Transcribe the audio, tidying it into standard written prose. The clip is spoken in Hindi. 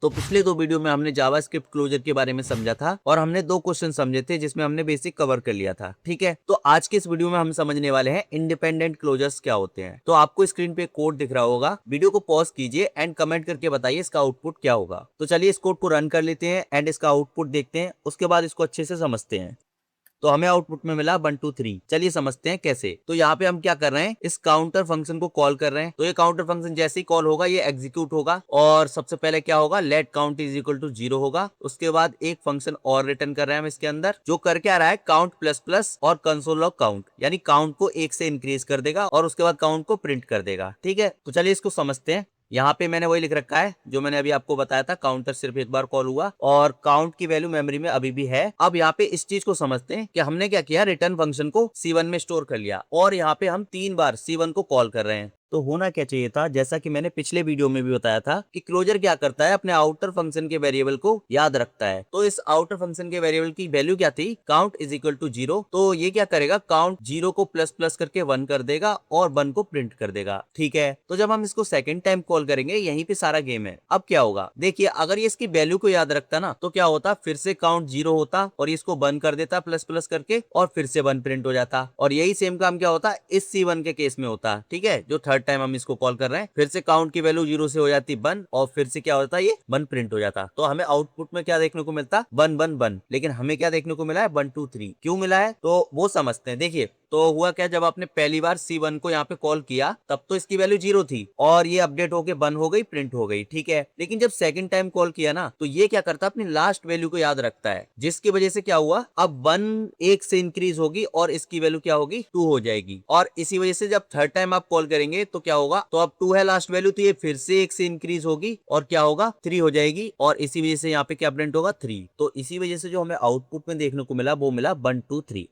तो पिछले दो वीडियो में हमने जावास्क्रिप्ट क्लोजर के बारे में समझा था और हमने दो क्वेश्चन समझे थे जिसमें हमने बेसिक कवर कर लिया था। ठीक है, तो आज के इस वीडियो में हम समझने वाले हैं इंडिपेंडेंट क्लोजर्स क्या होते हैं। तो आपको स्क्रीन पे कोड दिख रहा होगा, वीडियो को पॉज कीजिए एंड कमेंट करके बताइए इसका आउटपुट क्या होगा। तो चलिए इस कोड को रन कर लेते हैं एंड इसका आउटपुट देखते हैं, उसके बाद इसको अच्छे से समझते हैं। तो हमें आउटपुट में मिला 1 2 3। चलिए समझते हैं कैसे। तो यहाँ पे हम क्या कर रहे हैं, इस काउंटर फंक्शन को कॉल कर रहे हैं। तो ये काउंटर फंक्शन जैसे ही कॉल होगा ये एग्जीक्यूट होगा और सबसे पहले क्या होगा, let count is equal to 0 होगा। उसके बाद एक फंक्शन और रिटर्न कर रहे हैं हम इसके अंदर, जो कर क्या रहा है, काउंट प्लस प्लस और कंसोल लॉग काउंट, यानी काउंट को 1 से इंक्रीज कर देगा और उसके बाद काउंट को प्रिंट कर देगा। ठीक है, तो चलिए इसको समझते हैं। यहाँ पे मैंने वही लिख रखा है जो मैंने अभी आपको बताया था, काउंटर सिर्फ एक बार कॉल हुआ और काउंट की वैल्यू मेमोरी में अभी भी है। अब यहाँ पे इस चीज को समझते हैं कि हमने क्या किया, रिटर्न फंक्शन को C1 में स्टोर कर लिया और यहाँ पे हम 3 बार C1 को कॉल कर रहे हैं। तो होना क्या चाहिए था, जैसा कि मैंने पिछले वीडियो में भी बताया था कि क्लोजर क्या करता है, अपने आउटर फंक्शन के वेरिएबल को याद रखता है। तो इस आउटर फंक्शन के वेरिएबल की वैल्यू क्या थी, काउंट इज इक्वल टू 0। तो ये क्या करेगा, काउंट 0 को प्लस प्लस करके 1 कर देगा और 1 को प्रिंट कर देगा। ठीक है, तो जब हम इसको सेकंड टाइम कॉल करेंगे, यहीं पे सारा गेम है। अब क्या होगा, देखिए अगर ये इसकी वैल्यू को याद रखता ना तो क्या होता, फिर से काउंट 0 होता और इसको 1 कर देता प्लस प्लस करके और फिर से 1 प्रिंट हो जाता। और यही सेम काम क्या होता इस C1 के केस में होता। ठीक है, जो थर्ड टाइम हम इसको कॉल कर रहे हैं, फिर से काउंट की वैल्यू 0 से हो जाती 1 और फिर से क्या होता है, ये 1 प्रिंट हो जाता। तो हमें आउटपुट में क्या देखने को मिलता, 1 1 1। लेकिन हमें क्या देखने को मिला है, 1 2 3। क्यों मिला है तो वो समझते हैं। देखिए तो हुआ क्या, जब आपने पहली बार C1 को यहाँ पे कॉल किया तब तो इसकी वैल्यू 0 थी और ये अपडेट होके 1 हो गई, प्रिंट हो गई। ठीक है, लेकिन जब सेकंड टाइम कॉल किया ना तो ये क्या करता है, अपनी लास्ट वैल्यू को याद रखता है, जिसकी वजह से क्या हुआ, अब 1 1 से इंक्रीज होगी और इसकी वैल्यू क्या होगी, 2 हो जाएगी। और इसी वजह से जब थर्ड टाइम आप कॉल करेंगे तो क्या होगा, तो अब 2 है लास्ट वैल्यू, तो ये फिर से 1 से इंक्रीज होगी और क्या होगा, 3 हो जाएगी और इसी वजह से यहाँ पे क्या प्रिंट होगा, 3। तो इसी वजह से जो हमें आउटपुट में देखने को मिला वो मिला 1 2 3।